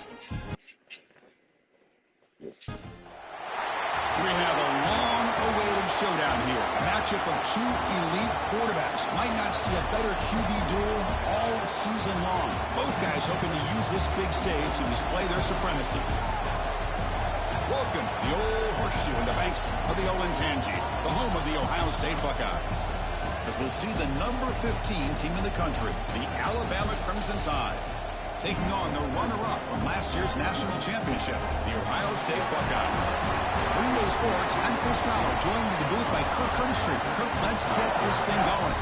We have a long-awaited showdown here. A matchup of two elite quarterbacks. Might not see a better QB duel all season long. Both guys hoping to use this big stage to display their supremacy. Welcome to the old horseshoe in the banks of the Olentangy, the home of the Ohio State Buckeyes. As we'll see the number 15 team in the country, the Alabama Crimson Tide, taking on the runner-up from last year's national championship, the Ohio State Buckeyes. Green Bay Sports, I'm Chris Fowler, joined in the booth by Kirk Hermstreet. Kirk, let's get this thing going.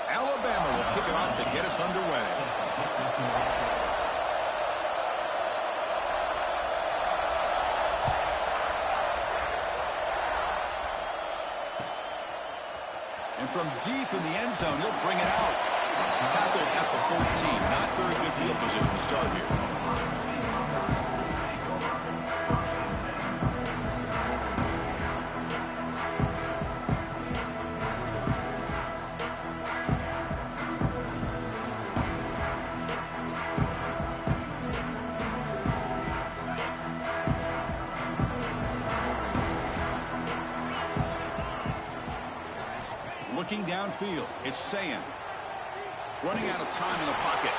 Alabama will kick it off to get us underway. And from deep in the end zone, he'll bring it out. Tackled at the 14. Not very good field position to start here. Looking downfield, it's Sayin. Running out of time in the pocket.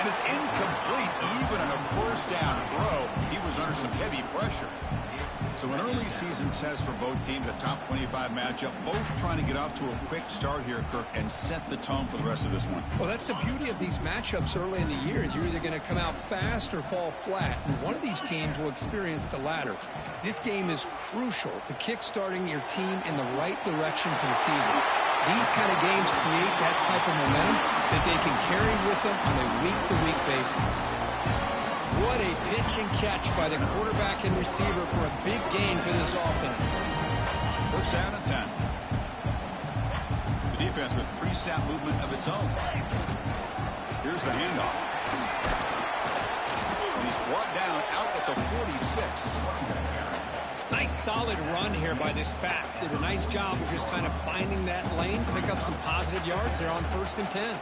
And it's incomplete. Even on a first down throw, he was under some heavy pressure. So an early season test for both teams, a top 25 matchup. Both trying to get off to a quick start here, Kirk, and set the tone for the rest of this one. Well, that's the beauty of these matchups early in the year. You're either going to come out fast or fall flat. And one of these teams will experience the latter. This game is crucial to kick-starting your team in the right direction for the season. These kind of games create that type of momentum that they can carry with them on a week-to-week basis. What a pitch and catch by the quarterback and receiver for a big gain for this offense. First down and 10. The defense with pre-snap movement of its own. Here's the handoff. And he's brought down out at the 46. Nice solid run here by this back. Did a nice job of just kind of finding that lane, pick up some positive yards there on 1st and 10.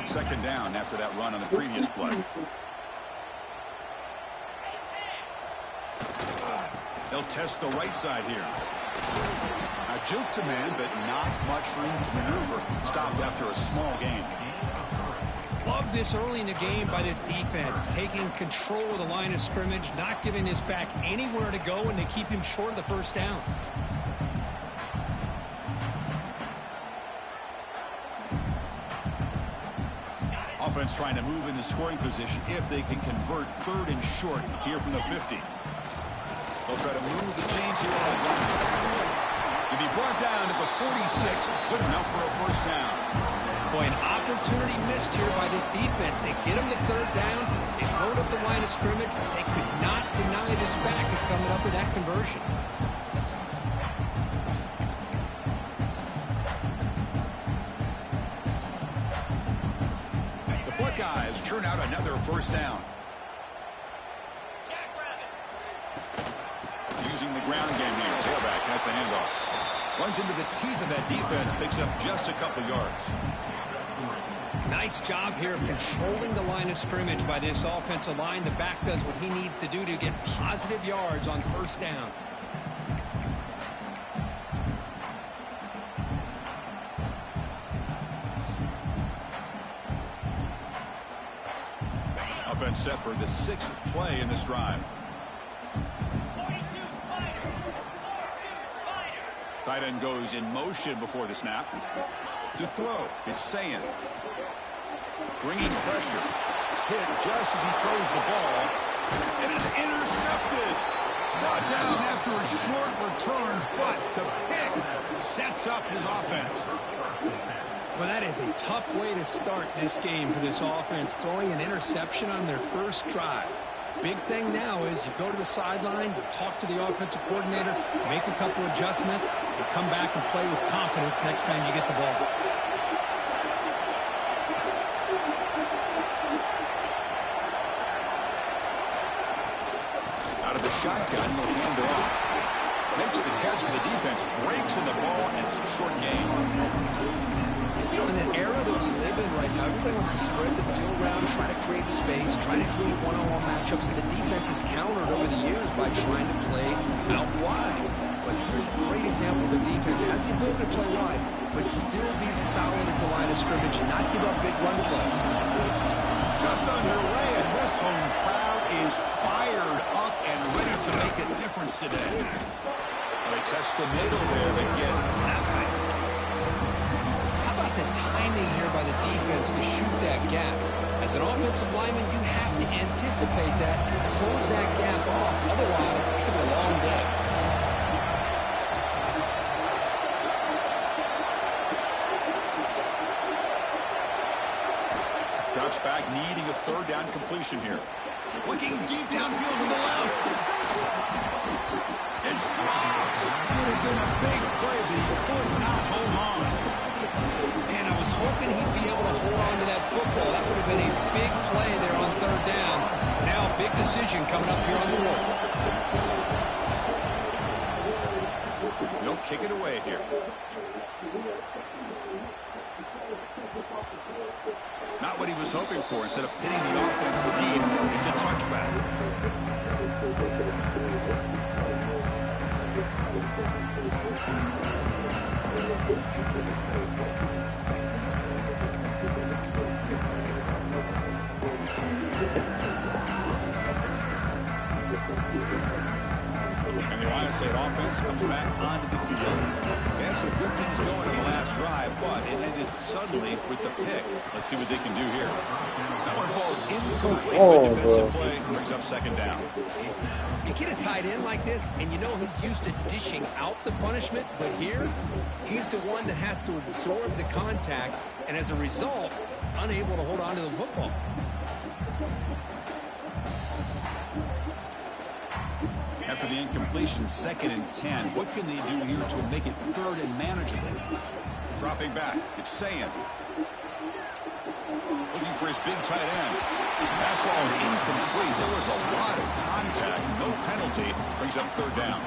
Second down after that run on the previous play. They'll test the right side here. A juke to man, but not much room to maneuver. Stopped after a small gain. Love this early in the game by this defense, taking control of the line of scrimmage, not giving this back anywhere to go, and they keep him short of the first down. Offense trying to move in the scoring position if they can convert 3rd and short here from the 50. They'll try to move the chains here on the run. If he brought down at the 46, good enough for a first down. Boy, an opportunity missed here by this defense. They get him to 3rd down. They load up the line of scrimmage. They could not deny this back of coming up with that conversion. The Buckeyes churn out another first down. Using the ground game here. Tailback has the handoff. Runs into the teeth of that defense. Picks up just a couple yards. Nice job here of controlling the line of scrimmage by this offensive line. The back does what he needs to do to get positive yards on 1st down. Offense set for the 6th play in this drive. Tight end goes in motion before the snap. To throw, it's Sayin. Bringing pressure. It's hit just as he throws the ball. It is intercepted. Brought down after a short return, but the pick sets up his offense. Well, that is a tough way to start this game for this offense, throwing an interception on their first drive. Big thing now is you go to the sideline, you talk to the offensive coordinator, make a couple adjustments, and come back and play with confidence next time you get the ball. Out of the shotgun, he'll hand it off. Makes the catch for the defense, breaks in the ball, and it's a short game. You know, in the era that we live in right now, everybody wants to spread the field around, try to create space, try to create one-on-one matchups, and the defense has countered over the years by trying to play out wide. But here's a great example. The defense has the ability to play wide, but still be solid at the line of scrimmage and not give up big run plays. Just underway, and this home crowd is fired up and ready to make a difference today. They test the middle there, they get nothing. The timing here by the defense to shoot that gap. As an offensive lineman, you have to anticipate that, close that gap off. Otherwise, it could be a long day. Drops back, needing a third down completion here. Looking deep downfield to the left. It's dropped. Would have been a big play that he could not hold on. And I was hoping he'd be able to hold on to that football. That would have been a big play there on third down. Now a big decision coming up here on fourth. They'll kick it away here. Not what he was hoping for. Instead of pitting the offense deep, it's a touchback. And the Ohio State offense comes back onto the field. They had some good things going in the last drive, but it ended suddenly with the pick. Let's see what they can do here. That one falls incomplete. The defensive play brings up second down. You get a tight end like this, and you know he's used to dishing out the punishment, but here, he's the one that has to absorb the contact, and as a result, he's unable to hold on to the football. After the incompletion, 2nd and 10. What can they do here to make it third and manageable? Dropping back. It's Sand. Looking for his big tight end. Pass ball is incomplete. There was a lot of contact. No penalty. Brings up third down.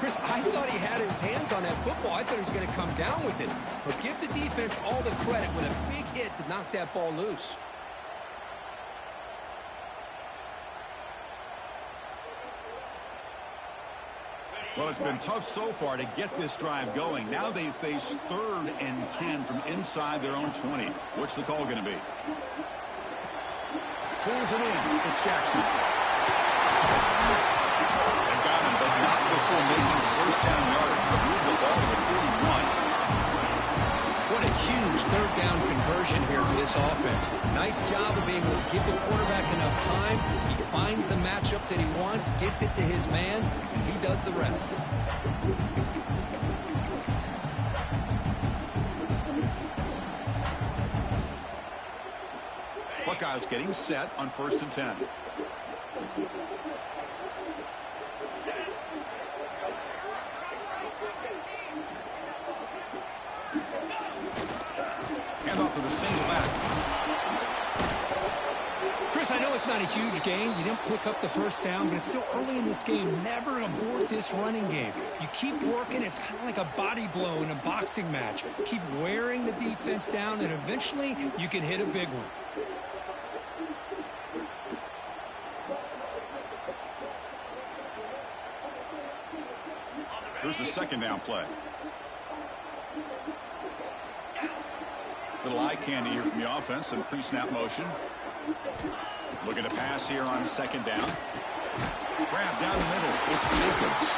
Chris, I thought he had his hands on that football. I thought he was going to come down with it. But give the defense all the credit with a big hit to knock that ball loose. Well, it's been tough so far to get this drive going. Now they face 3rd and 10 from inside their own 20. What's the call going to be? Pulls it in. It's Jackson. They've got him, but not before making first down yards. They move the ball to the 41. What a huge third down conversion here for this offense. Nice job of being able to give the quarterback enough time. He finds the matchup that he wants, gets it to his man, and he does the rest. Buckeyes getting set on 1st and 10. Hand off to the single back. Chris, I know it's not a huge game. You didn't pick up the first down, but it's still early in this game. Never abort this running game. You keep working. It's kind of like a body blow in a boxing match. Keep wearing the defense down, and eventually you can hit a big one. Here's the 2nd down play. Little eye candy here from the offense and pre-snap motion. Looking to pass here on 2nd down. Grab down the middle. It's Jacobs.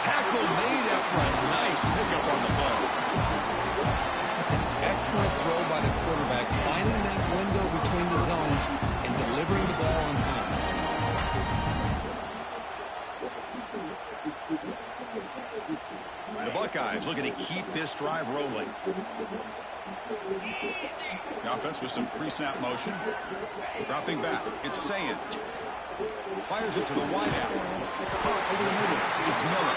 Tackle made after a nice pickup on the play. That's an excellent throw by the quarterback, finding that window between the zones and delivering the ball on time. The Buckeyes looking to keep this drive rolling. The offense with some pre-snap motion. Dropping back. It's Sayin. Fires it to the wideout. Caught over the middle. It's Miller.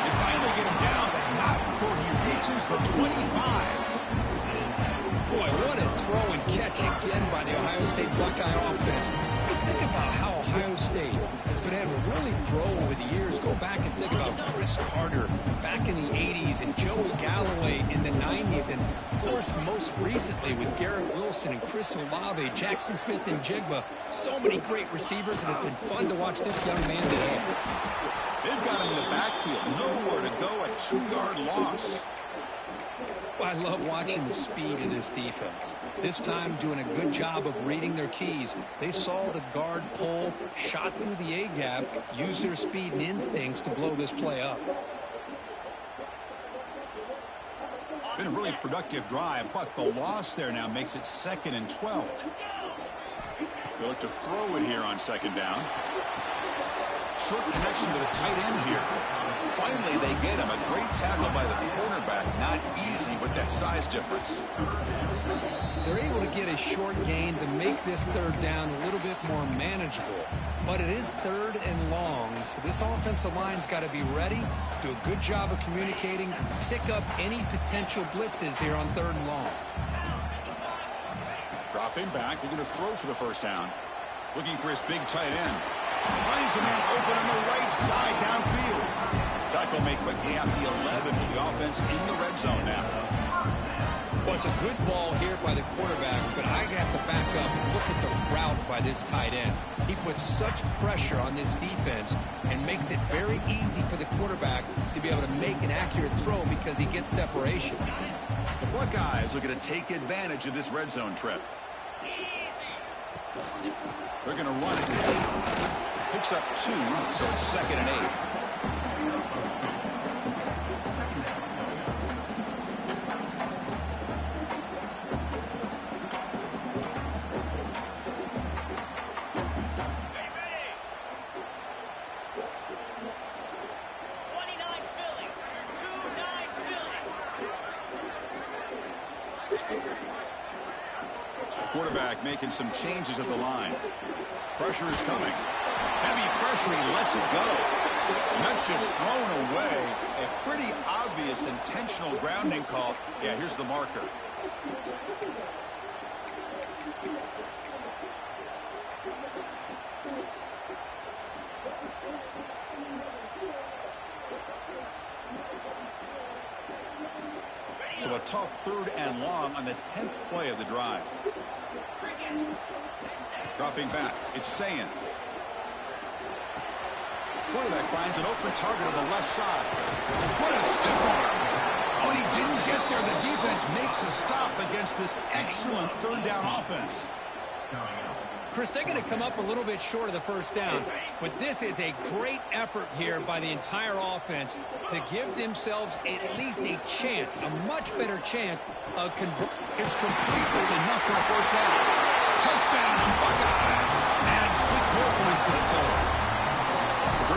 They finally get him down, but not before he reaches the 25. Boy, what a throw and catch again by the Ohio State Buckeye offense. You think about how Ohio State has been able to really grow over the years. Go back and think about Chris Carter back in the 80s and Joey Galloway in the 90s. And, of course, most recently with Garrett Wilson and Chris Olave, Jackson Smith and Jigba. So many great receivers, and it's been fun to watch this young man today. They've got him in the backfield. Nowhere to go. A 2-yard loss. Well, I love watching the speed of this defense. This time doing a good job of reading their keys. They saw the guard pull, shot through the A-gap, used their speed and instincts to blow this play up. Been a really productive drive, but the loss there now makes it 2nd and 12. They look to throw it here on 2nd down. Short connection to the tight end here. Finally, they get him. A great tackle by the cornerback. Not easy with that size difference. They're able to get a short gain to make this 3rd down a little bit more manageable. But it is 3rd and long, so this offensive line's got to be ready, do a good job of communicating, and pick up any potential blitzes here on 3rd and long. Dropping back, looking to throw for the 1st down. Looking for his big tight end. Finds a man open on the right side downfield. Tackle made quickly at the 11 for the offense in the red zone now. Well, it's a good ball here by the quarterback, but I have to back up and look at the route by this tight end. He puts such pressure on this defense and makes it very easy for the quarterback to be able to make an accurate throw because he gets separation. The Buckeyes are going to take advantage of this red zone trip. They're going to run it. Picks up 2, so it's 2nd and 8. Quarterback making some changes at the line. Pressure is coming. Heavy pressure, he lets it go. And that's just thrown away. A pretty obvious intentional grounding call. Yeah, here's the marker. So a tough 3rd and long on the 10th play of the drive. Dropping back, it's Sayin. Quarterback finds an open target on the left side. What a stiff arm. Oh, he didn't get there. The defense makes a stop against this excellent 3rd down offense. Chris, they're going to come up a little bit short of the 1st down, but this is a great effort here by the entire offense to give themselves at least a chance, a much better chance of converting. It's complete. It's enough for a 1st down. Touchdown, Buckeyes. And 6 more points to the total.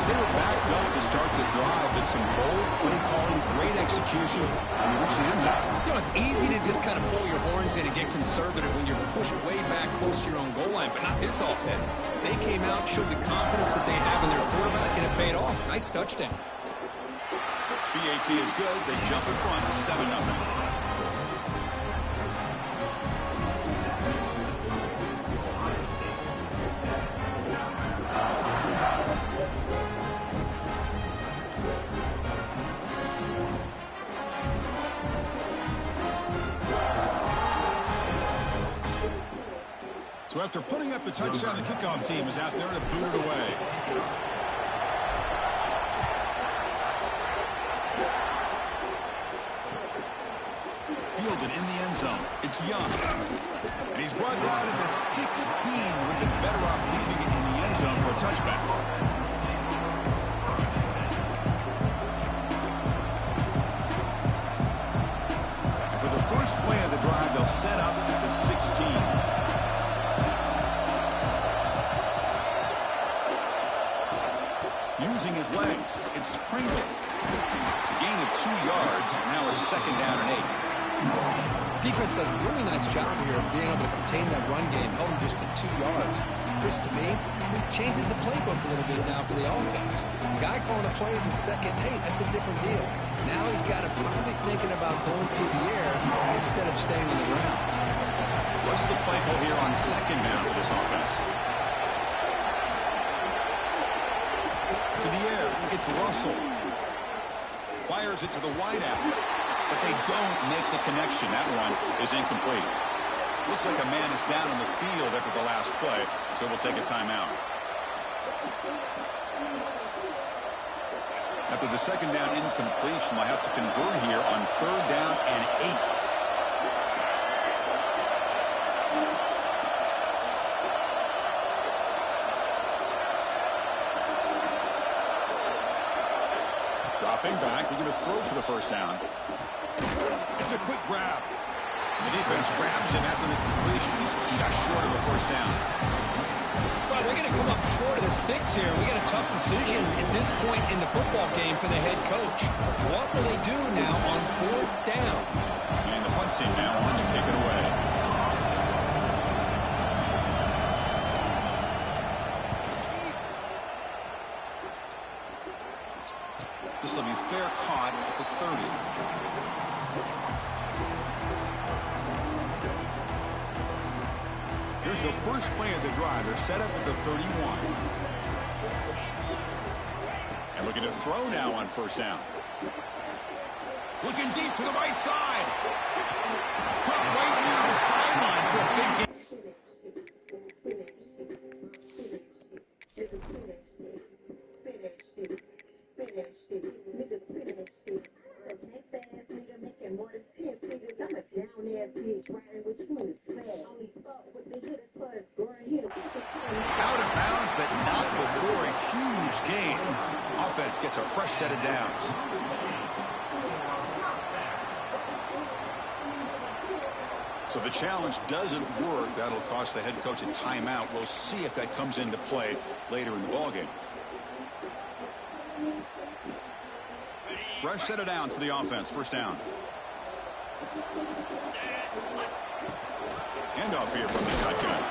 They were backed up to start the drive, but some bold play calling, great execution, and they reached the end zone. You know, it's easy to just kind of pull your horns in and get conservative when you're pushed way back close to your own goal line, but not this offense. They came out, showed the confidence that they have in their quarterback, and it paid off. Nice touchdown. BAT is good. They jump in front, 7-0. So after putting up a touchdown, the kickoff team is out there to boot it away. Fielded in the end zone. It's Young. And he's brought down at the 16. Would have been better off leaving it in the end zone for a touchback. And for the first using his legs. It's Pringle. A gain of 2 yards. Now it's 2nd down and 8. Defense does a really nice job here of being able to contain that run game, held him just to 2 yards. Chris, to me, this changes the playbook a little bit now for the offense. The guy calling the plays at 2nd and 8, that's a different deal. Now he's got to probably thinking about going through the air instead of staying on the ground. What's the play call here on 2nd down for this offense? To the air, it's Russell. Fires it to the wideout, but they don't make the connection. That one is incomplete. Looks like a man is down on the field after the last play, so we'll take a timeout. After the 2nd down incompletion, they'll have to convert here on 3rd down and 8. Dropping back, they're going to throw for the 1st down. It's a quick grab. The defense grabs him after the completion. He's just short of a 1st down. Well, they're going to come up short of the sticks here. We got a tough decision at this point in the football game for the head coach. What will they do now on 4th down? And the punt team now on to kick it away. This will be fair caught at the 30. Here's the first play of the drive. They're set up at the 31. And looking to throw now on 1st down. Looking deep to the right side. Caught right near the sideline for a big game. Out of bounds, but not before a huge gain. Offense gets a fresh set of downs. So the challenge doesn't work. That'll cost the head coach a timeout. We'll see if that comes into play later in the ballgame. Fresh set of downs for the offense. 1st down. Handoff here from the shotgun.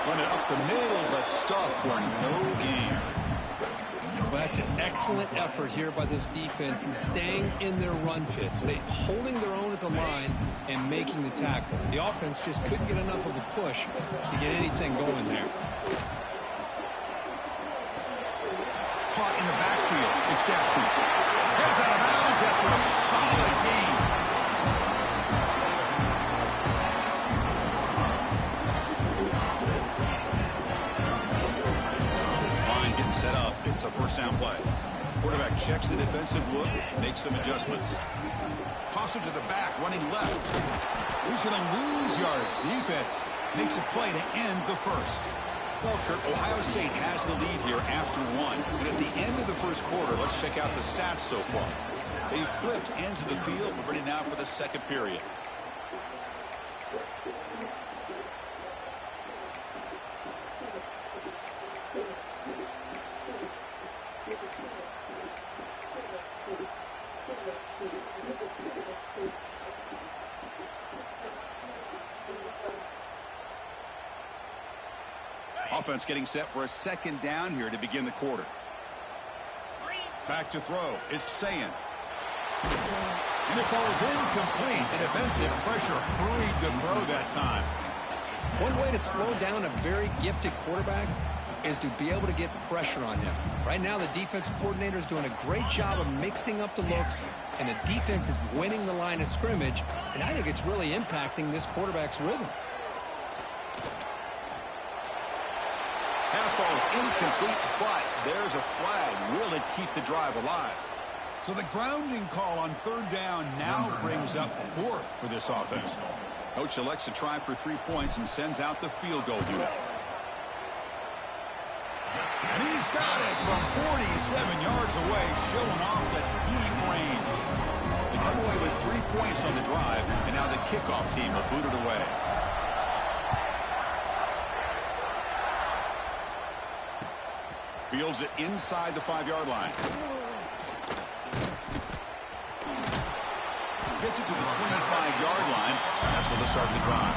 Run it up the middle, but stuff for no gain. Well, that's an excellent effort here by this defense, staying in their run fits. They holding their own at the line and making the tackle. The offense just couldn't get enough of a push to get anything going there. Caught in the backfield. It's Jackson. Heads out of bounds after a solid gain. Line getting set up. It's a 1st down play. Quarterback checks the defensive look, makes some adjustments. Toss it to the back, running left. Who's going to lose yards? The defense makes a play to end the 1st. Well, Kurt, Ohio State has the lead here after 1. And at the end of the 1st quarter, let's check out the stats so far. They flipped into the field. We're ready now for the 2nd period. Offense getting set for a 2nd down here to begin the quarter. Back to throw. It's Sayin. And it falls incomplete. The defensive pressure hurried to throw that time. One way to slow down a very gifted quarterback is to be able to get pressure on him. Right now, the defense coordinator is doing a great job of mixing up the looks, and the defense is winning the line of scrimmage, and I think it's really impacting this quarterback's rhythm. Pass ball is incomplete, but there's a flag. Will it keep the drive alive? So the grounding call on 3rd down now brings up 4th for this offense. Coach elects to try for 3 points and sends out the field goal unit. And he's got it from 47 yards away, showing off the deep range. They come away with 3 points on the drive, and now the kickoff team will boot it away. Fields it inside the 5-yard line. Gets it to the 25-yard line. That's where they'll start the drive.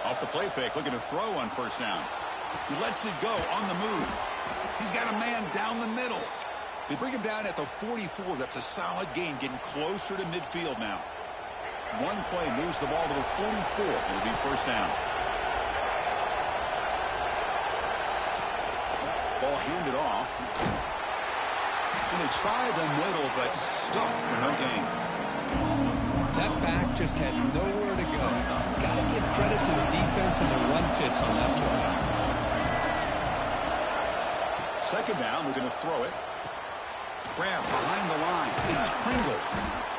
Off the play fake, looking to throw on first down. He lets it go on the move. He's got a man down the middle. They bring him down at the 44. That's a solid gain, getting closer to midfield now. One play moves the ball to the 44. It'll be first down. Ball handed off. And they try the middle, but stuffed for no gain. That back just had nowhere to go. Got to give credit to the defense and the run fits on that play. Second down, we're going to throw it. Grab behind the line. It's Pringle.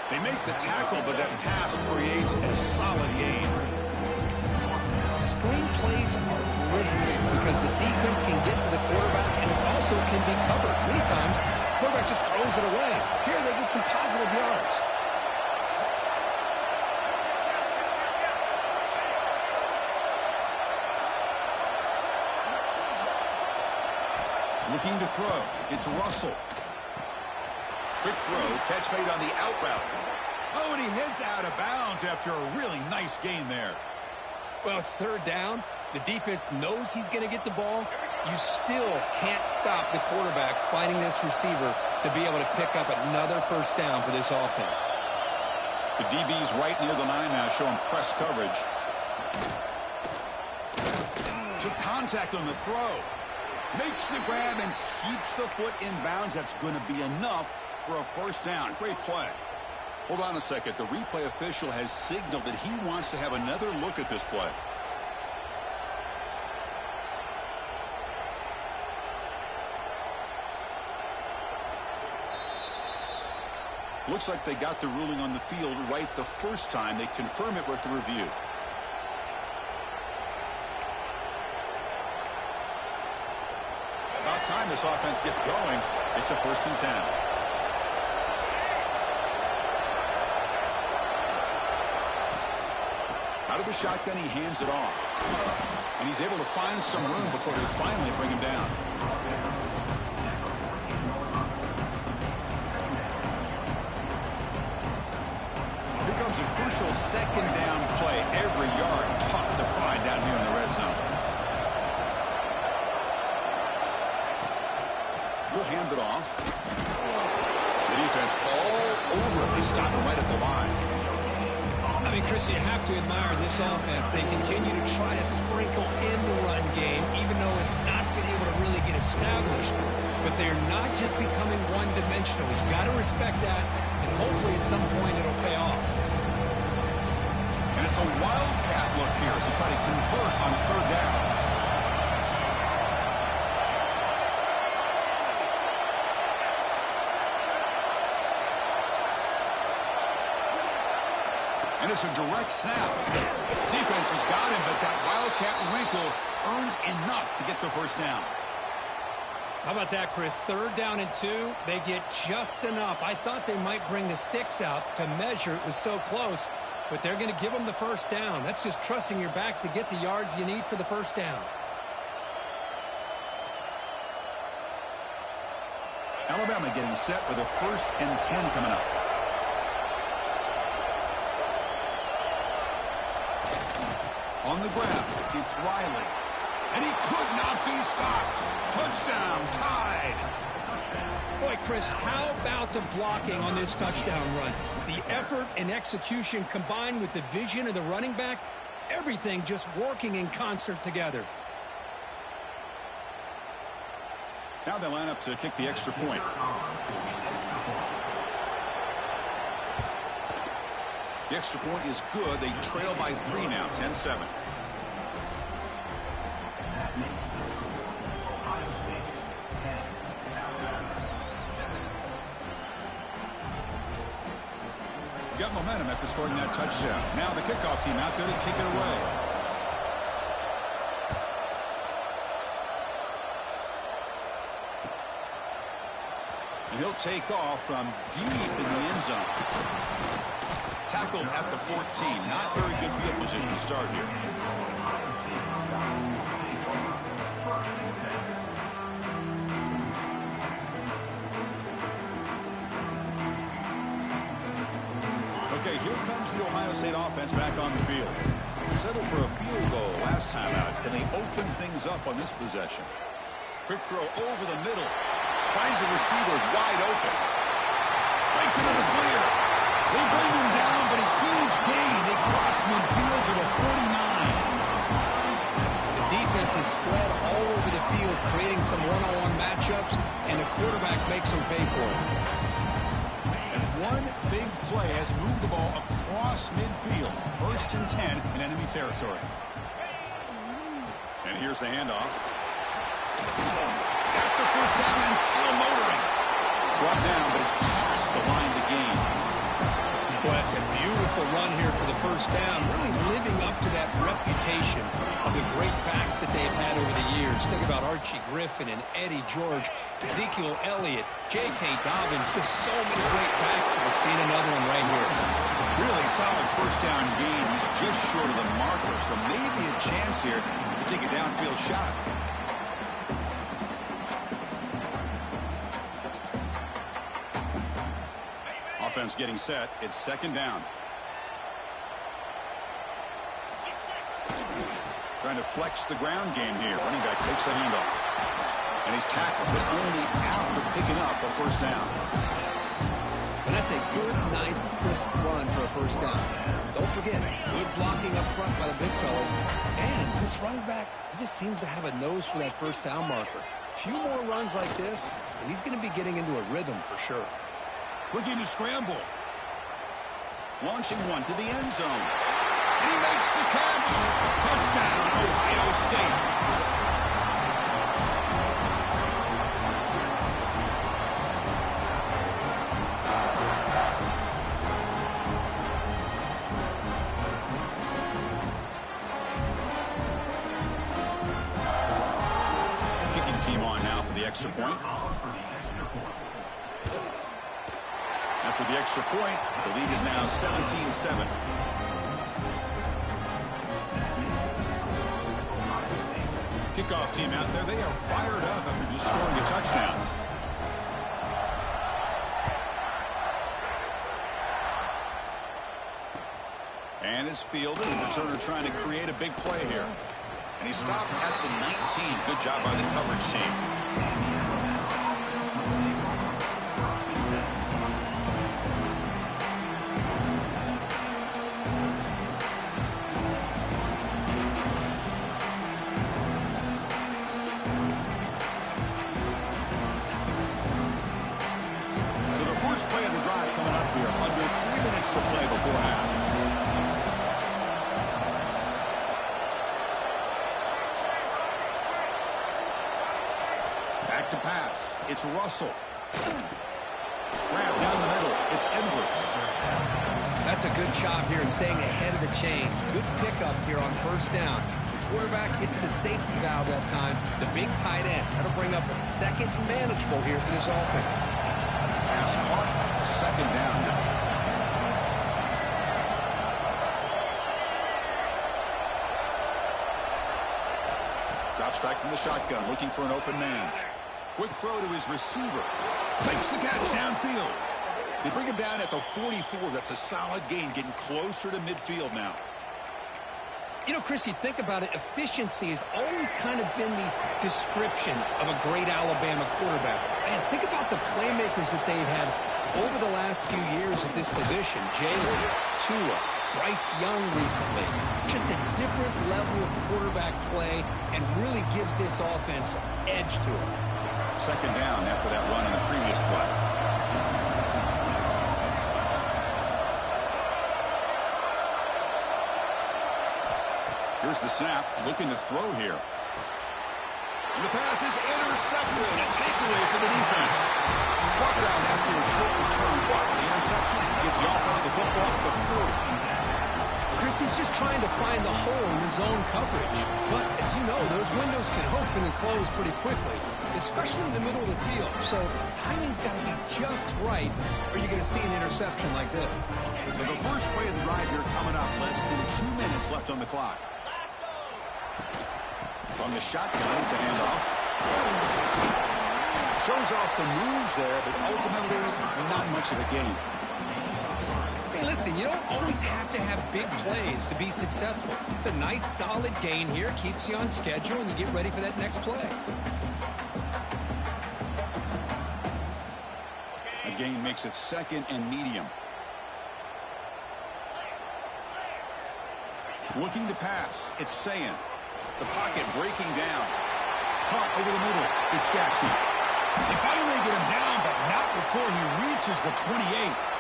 They make the tackle, but that pass creates a solid gain. Screen plays are risky because the defense can get to the quarterback and it also can be covered. Many times, the quarterback just throws it away. Here they get some positive yards. Looking to throw. It's Russell. Quick throw. Catch made on the out route. Oh, and he heads out of bounds after a really nice gain there. Well, it's third down. The defense knows he's going to get the ball. You still can't stop the quarterback finding this receiver to be able to pick up another first down for this offense. The DB's right near the line now, showing press coverage. Took contact on the throw. Makes the grab and keeps the foot in bounds. That's going to be enough for a first down. Great play. Hold on a second. The replay official has signaled that he wants to have another look at this play. Looks like they got the ruling on the field right the first time. They confirm it with the review. About time this offense gets going. It's a 1st and 10. Out of the shotgun, he hands it off. And he's able to find some room before they finally bring him down. Here comes a crucial second down play. Every yard tough to find down here in the red zone. He'll hand it off. The defense all over it. They stop him right at the line. I mean, Chris, you have to admire this offense. They continue to try to sprinkle in the run game, even though it's not been able to really get established. But they're not just becoming one-dimensional. You've got to respect that, and hopefully at some point it'll pay off. And it's a wildcat look here as they try to convert on third down. And it's a direct snap. Defense has got him, but that wildcat wrinkle earns enough to get the first down. How about that, Chris? Third down and 2. They get just enough. I thought they might bring the sticks out to measure. It was so close, but they're going to give them the first down. That's just trusting your back to get the yards you need for the first down. Alabama getting set with a 1st and 10 coming up. On the ground, it's Riley. And he could not be stopped. Touchdown, tied. Boy, Chris, how about the blocking on this touchdown run? The effort and execution combined with the vision of the running back, everything just working in concert together. Now they line up to kick the extra point. The extra point is good. They trail by 3 now, 10-7. Got momentum after scoring that touchdown. Now the kickoff team out there to kick it away. take off from deep in the end zone. Tackled at the 14. Not very good field position to start here. Okay, here comes the Ohio State offense back on the field. Settled for a field goal last time out. Can they open things up on this possession? Quick throw over the middle. Finds a receiver wide open. Breaks into the clear. They bring him down, but a huge gain. They cross midfield to the 49. The defense is spread all over the field, creating some one-on-one matchups, and the quarterback makes them pay for it. And one big play has moved the ball across midfield. 1st and 10 in enemy territory. And here's the handoff. Got the first down and still motoring. Brought down, but it's past the line to gain. Well, that's a beautiful run here for the first down, really living up to that reputation of the great backs that they've had over the years. Think about Archie Griffin and Eddie George, Ezekiel Elliott, J.K. Dobbins, just so many great backs. We're seeing another one right here. Really solid first down gain. He's just short of the marker, so maybe a chance here to take a downfield shot. Offense getting set. It's 2nd down. Trying to flex the ground game here. Running back takes the handoff. And he's tackled, but only after picking up a first down. And that's a good, nice, crisp run for a first down. Don't forget, good blocking up front by the big fellas. And this running back, he just seems to have a nose for that first down marker. A few more runs like this, and he's going to be getting into a rhythm for sure. Looking to scramble. Launching one to the end zone. And he makes the catch. Touchdown, Ohio State. Kicking team on now for the extra point. After the extra point, the lead is now 17-7. Kickoff team out there. They are fired up after just scoring a touchdown. And it's fielded. The returner trying to create a big play here. And he stopped at the 19. Good job by the coverage team. Play of the drive coming up here. Under 3 minutes to play before half. Back to pass. It's Russell. Grab down the middle. It's Edwards. That's a good job here, staying ahead of the chains. Good pickup here on first down. The quarterback hits the safety valve that time. The big tight end. That'll bring up a second and manageable here for this offense. Pass caught. 2nd down. Drops back from the shotgun, looking for an open man. Quick throw to his receiver. Makes the catch downfield. They bring him down at the 44. That's a solid gain, getting closer to midfield now. You know, Chris, you think about it, efficiency has always kind of been the description of a great Alabama quarterback. Man, think about the playmakers that they've had over the last few years at this position. Jalen, Tua, Bryce Young recently. Just a different level of quarterback play and really gives this offense an edge to it. 2nd down after that run in the previous play. Here's the snap, looking to throw here. And the pass is intercepted. A takeaway for the defense. Brought down after a short return, but the interception gives the offense the football at the 40. Chris, this, he's just trying to find the hole in his zone coverage. But, as you know, those windows can open and close pretty quickly, especially in the middle of the field. So the timing's got to be just right, or you're going to see an interception like this. So the first play of the drive here coming up, less than 2 minutes left on the clock. From the shotgun, it's a handoff. Shows off the moves there, but ultimately not much of a gain. Hey, listen, you don't always have to have big plays to be successful. It's a nice, solid gain here, keeps you on schedule, and you get ready for that next play. A gain makes it second and medium. Looking to pass, it's Sayin. The pocket breaking down. Caught over the middle, it's Jackson. They finally get him down, but not before he reaches the 28.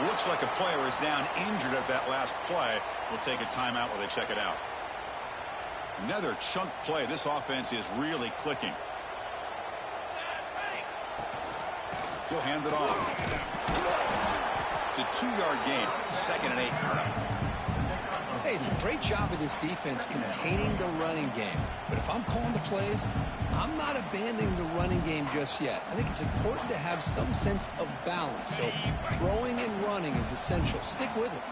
Looks like a player is down injured at that last play. We'll take a timeout while they check it out. Another chunk play. This offense is really clicking. He'll hand it off. It's a 2-yard gain. 2nd and 8 coming up. Hey, it's a great job of this defense containing the running game. But if I'm calling the plays, I'm not abandoning the running game just yet. I think it's important to have some sense of balance. So throwing and running is essential. Stick with it.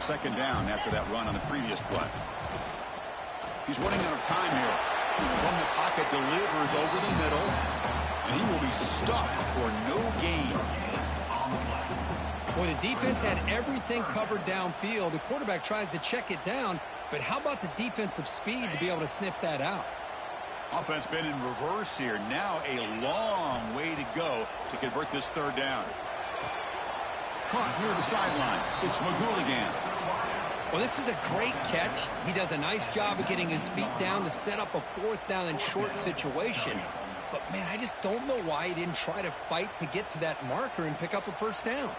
2nd down after that run on the previous play. He's running out of time here. From the pocket, delivers over the middle. And he will be stuffed for no gain. Well, the defense had everything covered downfield. The quarterback tries to check it down, but how about the defensive speed to be able to sniff that out? Offense been in reverse here. Now a long way to go to convert this 3rd down. Caught near the sideline. It's McGooligan. Well, this is a great catch. He does a nice job of getting his feet down to set up a 4th down and short situation. But, man, I just don't know why he didn't try to fight to get to that marker and pick up a 1st down.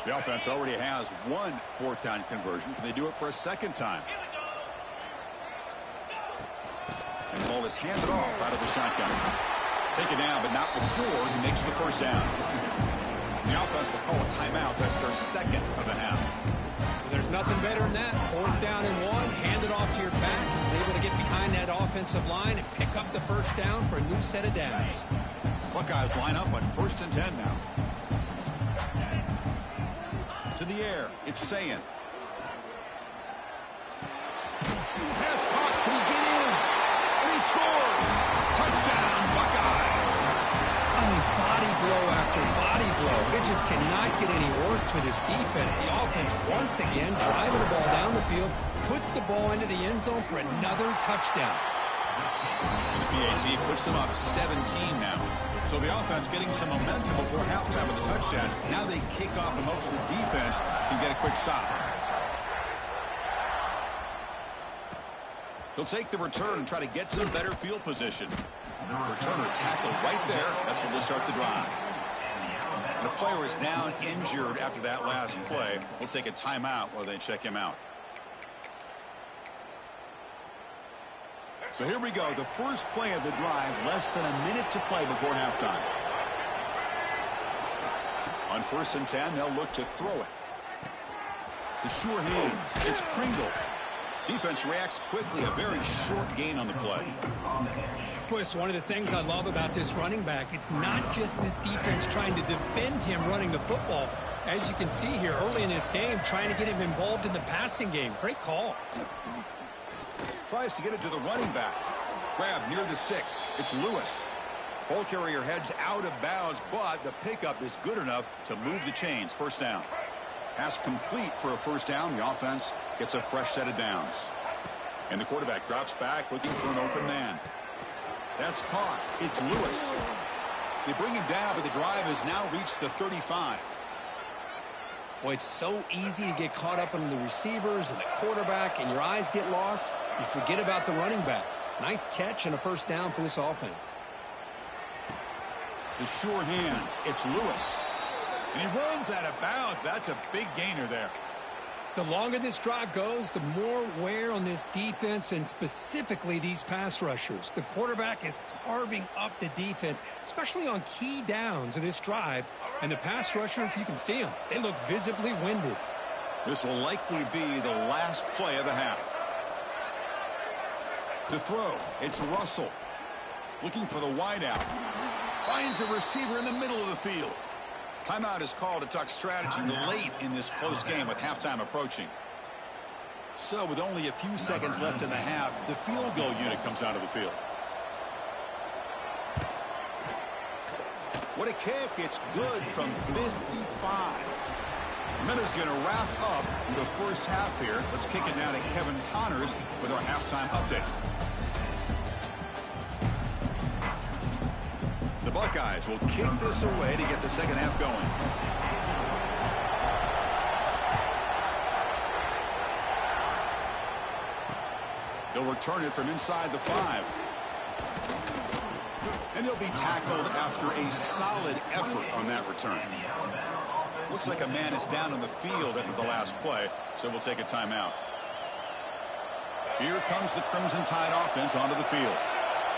The offense already has one 4th down conversion. Can they do it for a 2nd time? And the ball is handed off out of the shotgun. Taken down, but not before he makes the 1st down. The offense will call a timeout. That's their 2nd of the half. Well, there's nothing better than that. 4th down and 1, hand it off to your back. He's able to get behind that offensive line and pick up the 1st down for a new set of downs. Buckeyes line up on 1st and 10 now. To the air, it's Sayin. Pass caught, can he get in? And he scores! Touchdown, Buckeyes! I mean, body blow after body blow. It just cannot get any worse for this defense. The offense, once again, driving the ball down the field, puts the ball into the end zone for another touchdown. And the PAT puts them up 17 now. So the offense getting some momentum before halftime with the touchdown. Now they kick off in hopes the defense can get a quick stop. He'll take the return and try to get some better field position. Returner tackle right there. That's where they'll start the drive. And the player is down injured after that last play. We'll take a timeout while they check him out. So here we go, the first play of the drive, less than a minute to play before halftime. On 1st and 10, they'll look to throw it. The sure hands, it's Pringle. Defense reacts quickly, a very short gain on the play. Boy, it's one of the things I love about this running back. It's not just this defense trying to defend him running the football. As you can see here early in this game, trying to get him involved in the passing game. Great call. Tries to get it to the running back. Grab near the sticks. It's Lewis. Ball carrier heads out of bounds, but the pickup is good enough to move the chains. 1st down. Pass complete for a 1st down. The offense gets a fresh set of downs. And the quarterback drops back looking for an open man. That's caught. It's Lewis. They bring him down, but the drive has now reached the 35. Boy, it's so easy to get caught up in the receivers and the quarterback, and your eyes get lost. You forget about the running back. Nice catch and a 1st down for this offense. The sure hands. It's Lewis. And he runs out of bounds. That's a big gainer there. The longer this drive goes, the more wear on this defense and specifically these pass rushers. The quarterback is carving up the defense, especially on key downs of this drive. And the pass rushers, you can see them. They look visibly winded. This will likely be the last play of the half. To throw, it's Russell. Looking for the wideout. Finds a receiver in the middle of the field. Timeout is called to talk strategy late in this close game with halftime approaching. So with only a few seconds left in the half, the field goal unit comes out of the field. What a kick. It's good from 55. Minutes going to wrap up the first half here. Let's kick it now to Kevin Connors with our halftime update. The Buckeyes will kick this away to get the second half going. He'll return it from inside the 5. And he'll be tackled after a solid effort on that return. Looks like a man is down on the field after the last play, so we'll take a timeout. Here comes the Crimson Tide offense onto the field.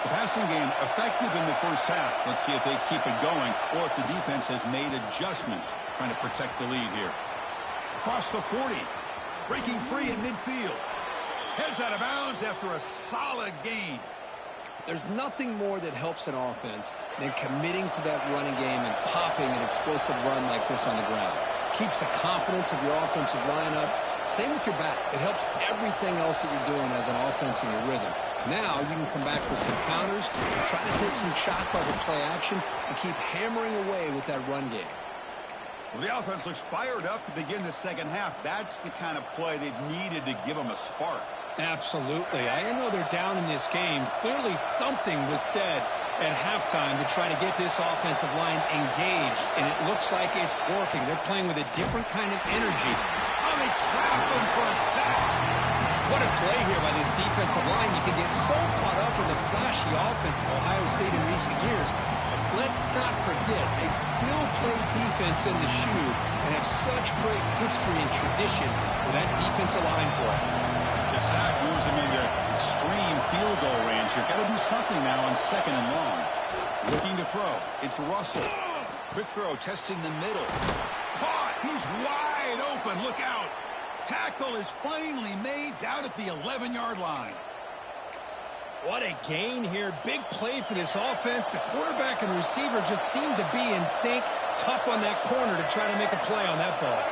The passing game effective in the first half. Let's see if they keep it going or if the defense has made adjustments trying to protect the lead here. Across the 40. Breaking free in midfield. Heads out of bounds after a solid gain. There's nothing more that helps an offense than committing to that running game and popping an explosive run like this on the ground. Keeps the confidence of your offensive lineup. Same with your back. It helps everything else that you're doing as an offense in your rhythm. Now you can come back with some counters and try to take some shots off of play action and keep hammering away with that run game. Well, the offense looks fired up to begin the second half. That's the kind of play they've needed to give them a spark. Absolutely. I know they're down in this game. Clearly something was said at halftime to try to get this offensive line engaged, and it looks like it's working. They're playing with a different kind of energy. Oh, they trap him for a sack. What a play here by this defensive line. You can get so caught up in the flashy offense of Ohio State in recent years. But let's not forget, they still play defense in the shoe and have such great history and tradition with that defensive line play. The sack moves him into extreme field goal range. You've got to do something now on second and long. Looking to throw. It's Russell. Quick throw, testing the middle. Caught. He's wide open. Look out. Tackle is finally made down at the 11-yard line. What a gain here. Big play for this offense. The quarterback and receiver just seem to be in sync. Tough on that corner to try to make a play on that ball.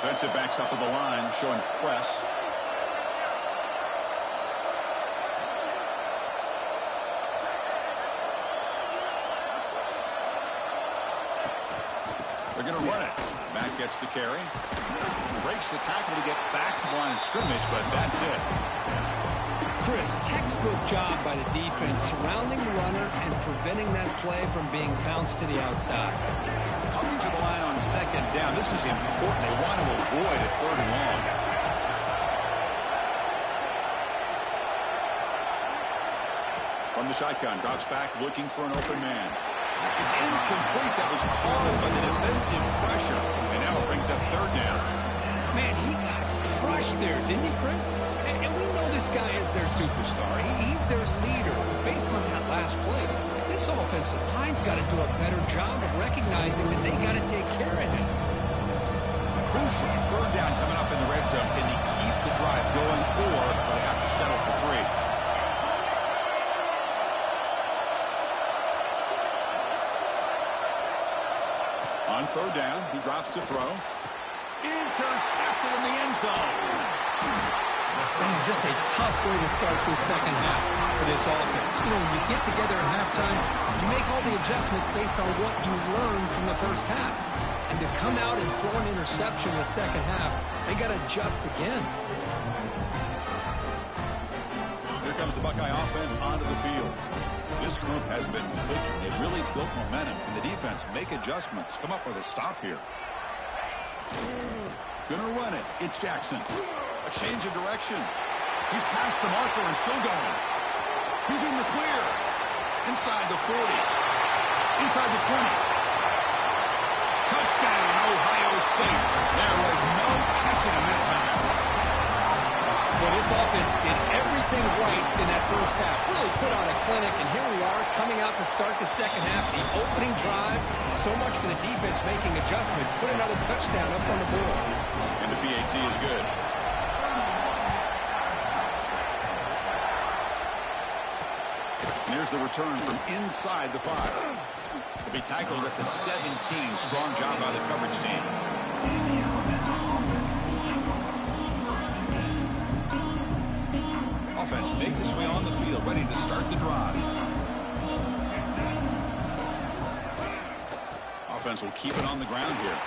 Defensive backs up at the line, showing press. They're going to run it. Matt gets the carry. Breaks the tackle to get back to the line of scrimmage, but that's it. Chris, textbook job by the defense surrounding the runner and preventing that play from being bounced to the outside. Coming to the line on second down. This is important. They want to avoid a third and long. From the shotgun, drops back looking for an open man. It's incomplete. That was caused by the defensive pressure. And now it brings up third down. Man, he got crushed there, didn't he, Chris? And we know this guy is their superstar. He's their leader. Based on that last play, this offensive line's got to do a better job of recognizing that they got to take care of him. Crucial. Third down coming up in the red zone. Can he keep the drive going, or will they have to settle for 3? On third down, he drops to throw. Intercepted in the end zone. Man, just a tough way to start this second half for this offense. You know, when you get together at halftime, you make all the adjustments based on what you learned from the first half. And to come out and throw an interception in the second half, they got to adjust again. Here comes the Buckeye offense onto the field. This group has been clicking. They really built momentum, and the defense make adjustments. Come up with a stop here. Gonna run it. It's Jackson. A change of direction. He's past the marker and still going. He's in the clear. Inside the 40. Inside the 20. Touchdown, Ohio State. There was no catching him that time. Well, this offense did everything right in that first half. Really put on a clinic, and here we are coming out to start the second half. The opening drive, so much for the defense making adjustments. Put another touchdown up on the board. And the PAT is good. And here's the return from inside the 5. To be tackled at the 17. Strong job by the coverage team. Offense makes its way on the field, ready to start the drive. Offense will keep it on the ground here.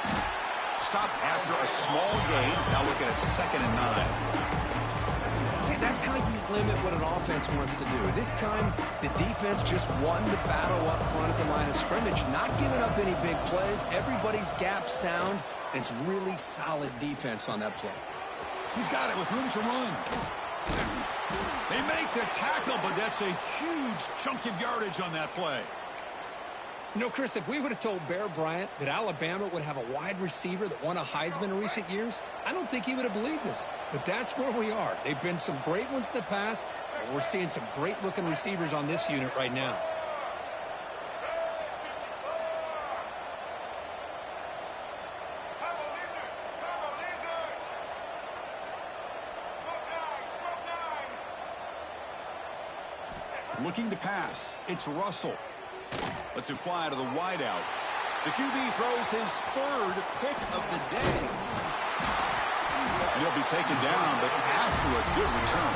Stop after a small gain. Now look at it, 2nd and 9. See, that's how you limit what an offense wants to do. This time, the defense just won the battle up front at the line of scrimmage, not giving up any big plays. Everybody's gap sound, and it's really solid defense on that play. He's got it with room to run. They make the tackle, but that's a huge chunk of yardage on that play. You know, Chris, if we would have told Bear Bryant that Alabama would have a wide receiver that won a Heisman in recent years, I don't think he would have believed us. But that's where we are. They've been some great ones in the past, and we're seeing some great-looking receivers on this unit right now. Looking to pass. It's Russell. Lets it fly to the wideout. The QB throws his 3rd pick of the day. And he'll be taken down, but after a good return.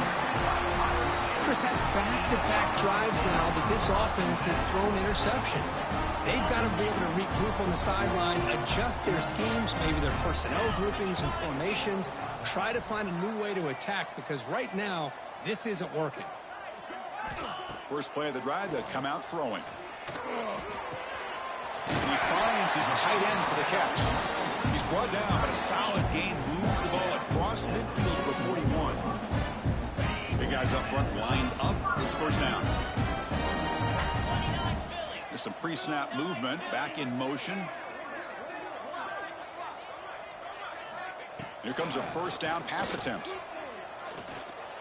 Chris, that's back-to-back drives now that this offense has thrown interceptions. They've got to be able to regroup on the sideline, adjust their schemes, maybe their personnel groupings and formations, try to find a new way to attack, because right now, this isn't working. First play of the drive, they'll come out throwing. And he finds his tight end for the catch. He's brought down, but a solid gain moves the ball across midfield for 41. Big guys up front lined up. It's first down. There's some pre-snap movement. Back in motion. Here comes a first down pass attempt.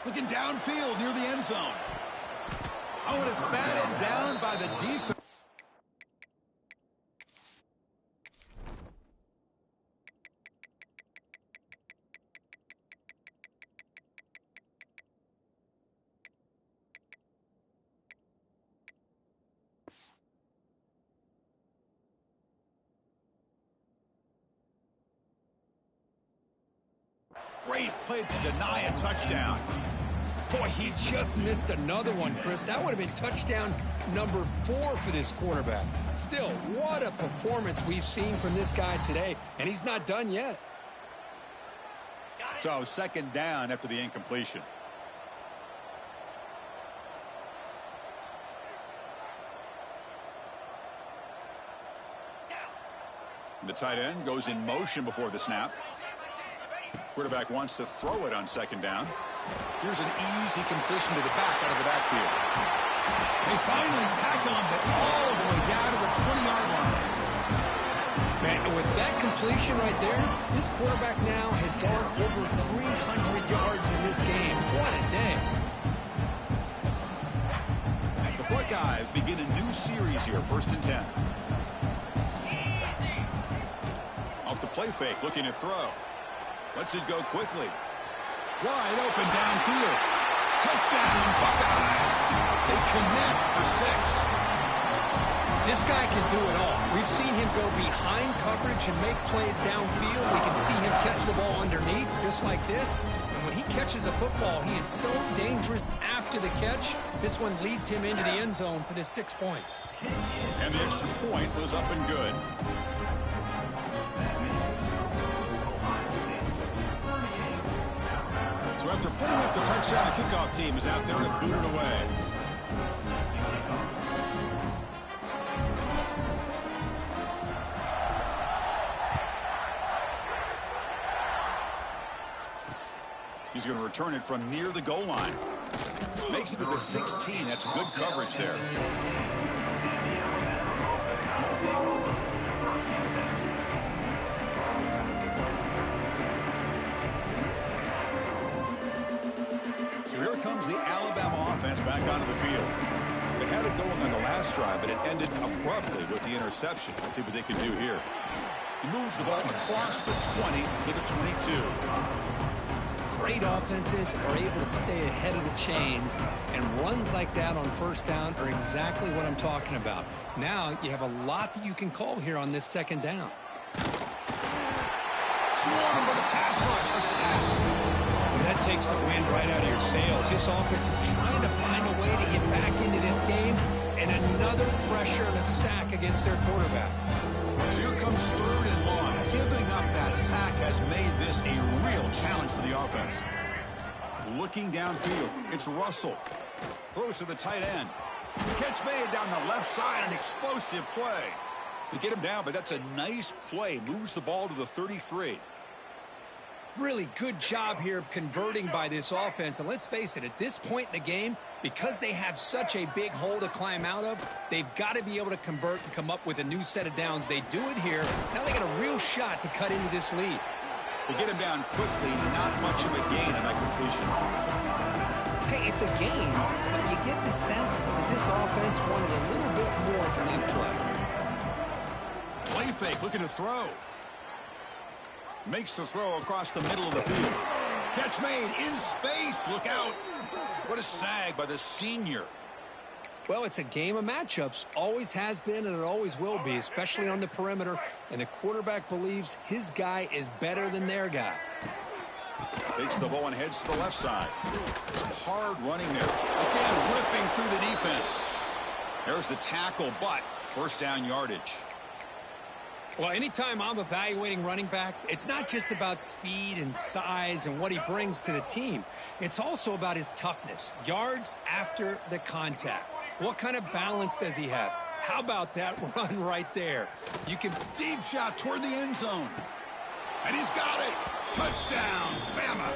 Looking downfield near the end zone. Oh, and it's batted down by the defense. Great play to deny a touchdown. Boy, he just missed another one, Chris. That would have been touchdown number 4 for this quarterback. Still, what a performance we've seen from this guy today, and he's not done yet. So 2nd down after the incompletion. The tight end goes in motion before the snap. Quarterback wants to throw it on 2nd down. Here's an easy completion to the back out of the backfield. They finally tackle him, but all the way down to the 20-yard line. Man, with that completion right there, this quarterback now has gone over 300 yards in this game. What a day. The Buckeyes begin a new series here, 1st and 10. Off the play fake, looking to throw. Lets it go quickly. Wide open downfield. Touchdown, Buckeyes. They connect for 6. This guy can do it all. We've seen him go behind coverage and make plays downfield. We can see him catch the ball underneath, just like this. And when he catches a football, he is so dangerous after the catch. This one leads him into the end zone for the 6 points. And the extra point was up and good. So after putting up the touchdown, the kickoff team is out there to boot it away. He's going to return it from near the goal line. Makes it to the 16. That's good coverage there. onto the field. They had it going on the last drive, but it ended abruptly with the interception. Let's see what they can do here. He moves the ball across the 20 to the 22. Great offenses are able to stay ahead of the chains, and runs like that on first down are exactly what I'm talking about. Now you have a lot that you can call here on this second down. Swarmed with a pass rush, a sack. That takes the wind right out of your sails. This offense is trying to find a way to get back into this game, and another pressure and a sack against their quarterback. So here comes third and long. Giving up that sack has made this a real challenge for the offense. Looking downfield, it's Russell. Throws to the tight end. Catch made down the left side, an explosive play. They get him down, but that's a nice play. Moves the ball to the 33. Really good job here of converting by this offense. And let's face it, at this point in the game, because they have such a big hole to climb out of, they've got to be able to convert and come up with a new set of downs. They do it here. Now they got a real shot to cut into this lead. They get him down quickly, not much of a gain on that completion. Hey, it's a gain, but you get the sense that this offense wanted a little bit more from that play. Play fake, looking to throw. Makes the throw across the middle of the field. Catch made in space. Look out. What a sag by the senior. Well, it's a game of matchups. Always has been, and it always will be, especially on the perimeter. And the quarterback believes his guy is better than their guy. Takes the ball and heads to the left side. Some hard running there. Again, ripping through the defense. There's the tackle, but first down yardage. Well, anytime I'm evaluating running backs, it's not just about speed and size and what he brings to the team. It's also about his toughness, yards after the contact. What kind of balance does he have? How about that run right there? You can deep shot toward the end zone. And he's got it. Touchdown, Bama.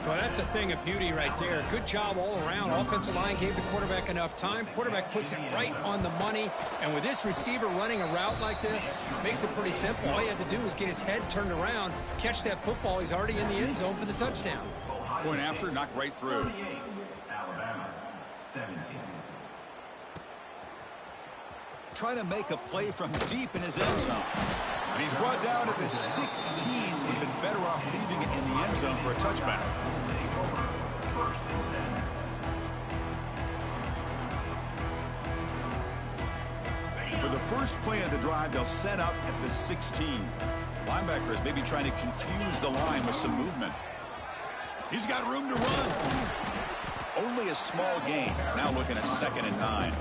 Well, that's a thing of beauty right there. Good job all around. Offensive line gave the quarterback enough time. Quarterback puts it right on the money. And with this receiver running a route like this, makes it pretty simple. All you have to do is get his head turned around, catch that football. He's already in the end zone for the touchdown. Point after, knocked right through. Alabama, 17. Try to make a play from deep in his end zone. And he's brought down at the 16. Would have been better off leaving it in the end zone for a touchback. For the first play of the drive, they'll set up at the 16. Linebackers maybe trying to confuse the line with some movement. He's got room to run. Only a small gain. Now looking at 2nd and 9.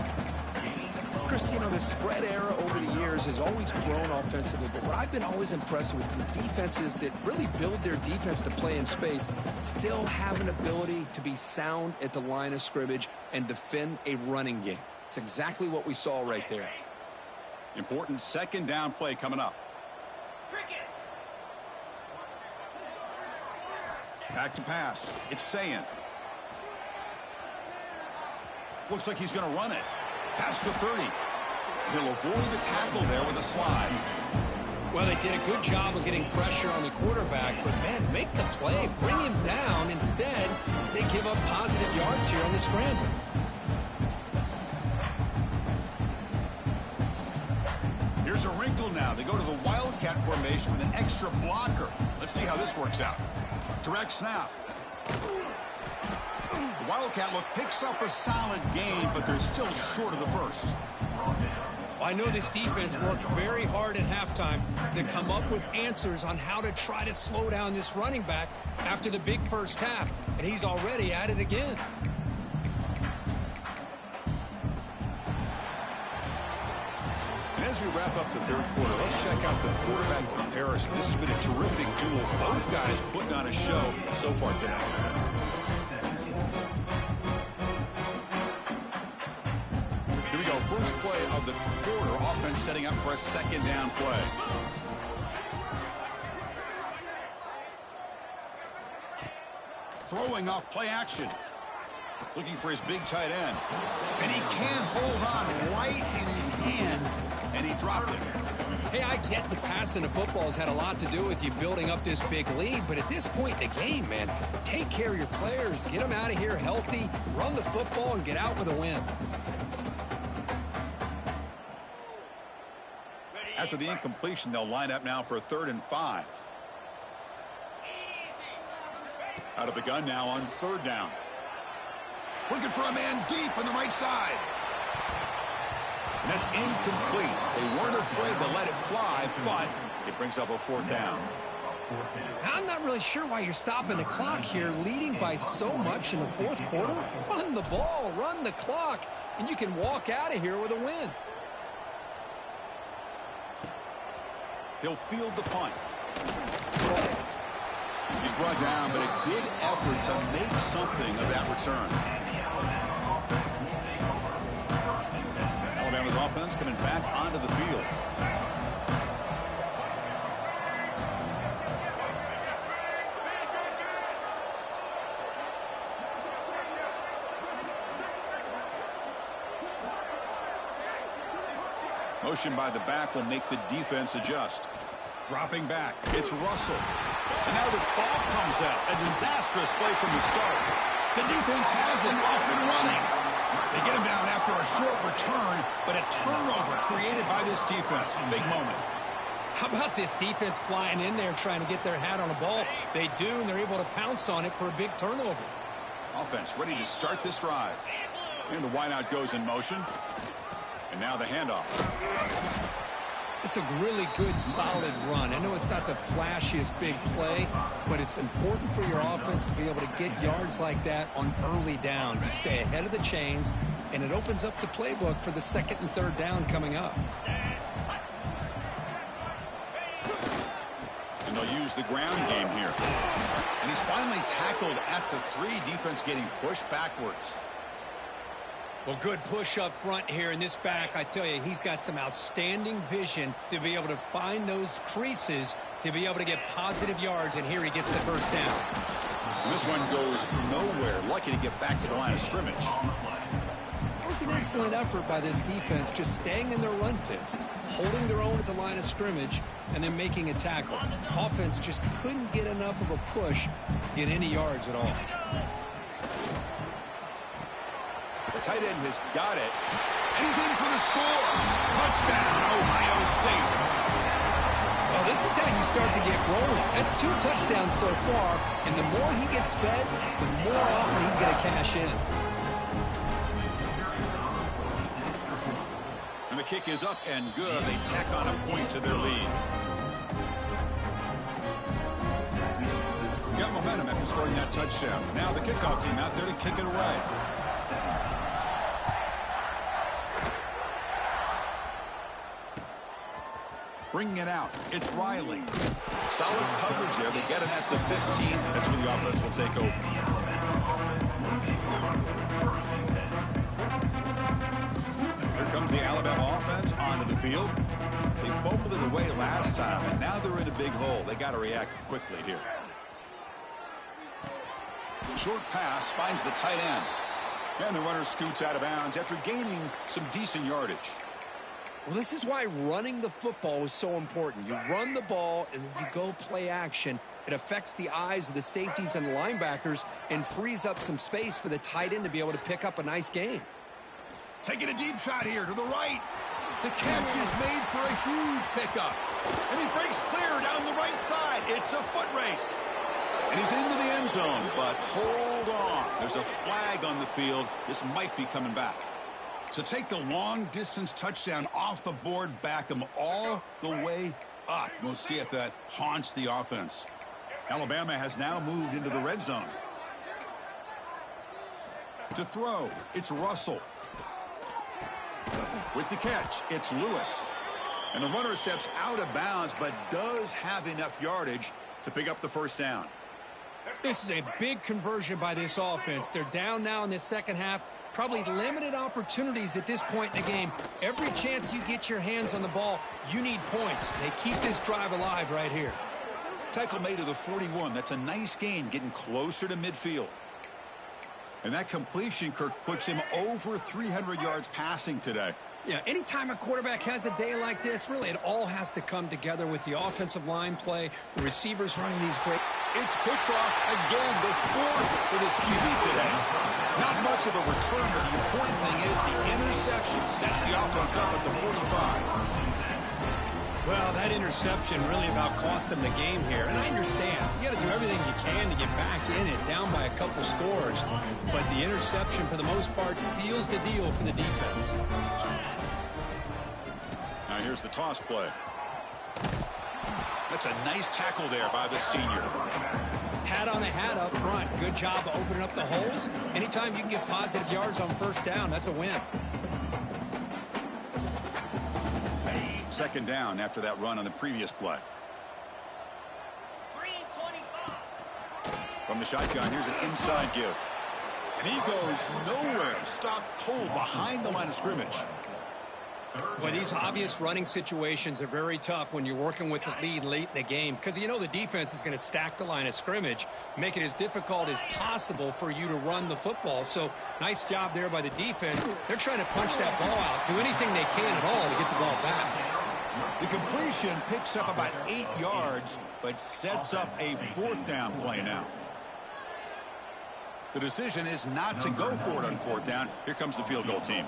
Chris, you know, the spread era over the years has always grown offensively, but what I've been always impressed with defenses that really build their defense to play in space still have an ability to be sound at the line of scrimmage and defend a running game. It's exactly what we saw right there. Important 2nd down play coming up. Back to pass. It's Sayin. Looks like he's going to run it. Past the 30. He'll avoid the tackle there with a slide. Well, they did a good job of getting pressure on the quarterback, but, man, make the play. Bring him down. Instead, they give up positive yards here on the scramble. Here's a wrinkle now. They go to the Wildcat formation with an extra blocker. Let's see how this works out. Direct snap. The Wildcat look picks up a solid gain, but they're still short of the first. I know this defense worked very hard at halftime to come up with answers on how to try to slow down this running back after the big first half, and he's already at it again. And as we wrap up the third quarter, let's check out the quarterback comparison. This has been a terrific duel. Both guys putting on a show so far today. Here we go. First play of the quarter. Offense setting up for a 2nd down play. Throwing off play action. Looking for his big tight end. And he can't hold on right in his hands, and he dropped it. Hey, I get the passing of football has had a lot to do with you building up this big lead, but at this point in the game, man, take care of your players, get them out of here healthy, run the football, and get out with a win. After the incompletion, they'll line up now for a 3rd and 5. Out of the gun now on 3rd down. Looking for a man deep on the right side. And that's incomplete. They weren't afraid to let it fly, but it brings up a 4th down. I'm not really sure why you're stopping the clock here, leading by so much in the 4th quarter. Run the ball, run the clock, and you can walk out of here with a win. He'll field the punt. He's brought down, but a good effort to make something of that return. Alabama's offense coming back onto the field. Motion by the back will make the defense adjust. Dropping back, it's Russell. And now the ball comes out. A disastrous play from the start. The defense has it off and running. They get him down after a short return, but a turnover created by this defense. Big moment. How about this defense flying in there trying to get their hat on a ball? They do, and they're able to pounce on it for a big turnover. Offense ready to start this drive. And the wideout goes in motion. And now the handoff. It's a really good, solid run. I know it's not the flashiest big play, but it's important for your offense to be able to get yards like that on early downs. You stay ahead of the chains, and it opens up the playbook for the 2nd and 3rd down coming up. And they'll use the ground game here. And he's finally tackled at the 3. Defense getting pushed backwards. Well, good push up front here in this back. I tell you, he's got some outstanding vision to be able to find those creases to be able to get positive yards, and here he gets the 1st down. And this one goes nowhere. Lucky to get back to the line of scrimmage. It was an excellent effort by this defense, just staying in their run fits, holding their own at the line of scrimmage, and then making a tackle. Offense just couldn't get enough of a push to get any yards at all. The tight end has got it, and he's in for the score. Touchdown, Ohio State. Well, this is how you start to get rolling. That's 2 touchdowns so far, and the more he gets fed, the more often he's going to cash in. And the kick is up and good. They tack on a point to their lead. Got momentum after scoring that touchdown. Now the kickoff team out there to kick it away. Bringing it out, it's Riley. Solid coverage there. They get him at the 15. That's where the offense will take over. Here comes the Alabama offense onto the field. They fumbled it away last time, and now they're in a big hole. They got to react quickly here. Short pass finds the tight end. And the runner scoots out of bounds after gaining some decent yardage. Well, this is why running the football is so important. You run the ball, and then you go play action. It affects the eyes of the safeties and linebackers and frees up some space for the tight end to be able to pick up a nice gain. Taking a deep shot here to the right. The catch is made for a huge pickup. And he breaks clear down the right side. It's a foot race. And he's into the end zone, but hold on. There's a flag on the field. This might be coming back. So take the long-distance touchdown off the board, back them all the way up. We'll see if that haunts the offense. Alabama has now moved into the red zone. To throw, it's Russell. With the catch, it's Lewis. And the runner steps out of bounds, but does have enough yardage to pick up the 1st down. This is a big conversion by this offense. They're down now in the 2nd half. Probably limited opportunities at this point in the game. Every chance you get your hands on the ball, you need points. They keep this drive alive right here. Tackle made to the 41. That's a nice gain, getting closer to midfield. And that completion, Kirk, puts him over 300 yards passing today. Yeah, anytime a quarterback has a day like this, really it all has to come together with the offensive line play, the receivers running these great. It's picked off again, the fourth for this QB today. Not much of a return, but the important thing is the interception sets the offense up at the 45. Well, that interception really about cost him the game here. And I understand. You got to do everything you can to get back in it, down by a couple scores. But the interception, for the most part, seals the deal for the defense. Now here's the toss play. That's a nice tackle there by the senior. Hat on the hat up front. Good job of opening up the holes. Anytime you can get positive yards on first down, that's a win. Second down after that run on the previous play. From the shotgun, here's an inside give. And he goes nowhere. Stopped cold behind the line of scrimmage. Well, these obvious running situations are very tough when you're working with the lead late in the game because you know the defense is going to stack the line of scrimmage, make it as difficult as possible for you to run the football. So nice job there by the defense. They're trying to punch that ball out, do anything they can at all to get the ball back. The completion picks up about 8 yards, but sets up a fourth down play now. The decision is not to go for it on fourth down. Here comes the field goal team.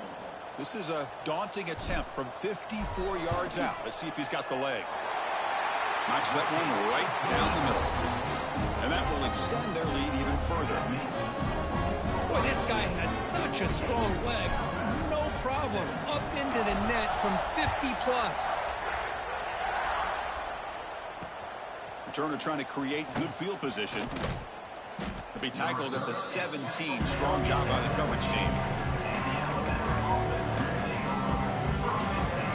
This is a daunting attempt from 54 yards out. Let's see if he's got the leg. Knocks that one right down the middle. And that will extend their lead even further. Boy, this guy has such a strong leg. No problem. Up into the net from 50-plus. Returner trying to create good field position. To be tackled at the 17. Strong job by the coverage team.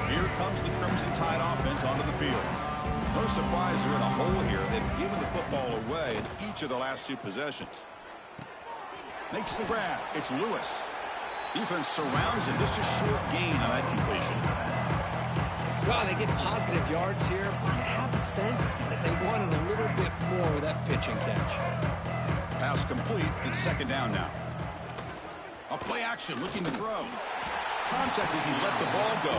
Here comes the Crimson Tide offense onto the field. No surprise they're in a hole here. They've given the football away in each of the last two possessions. Makes the grab. It's Lewis. Defense surrounds him. Just a short gain on that completion. Well, they get positive yards here. I have a sense that they wanted a little bit more with that pitch and catch. Pass complete. It's second down now. A play action looking to throw. Contact as he let the ball go.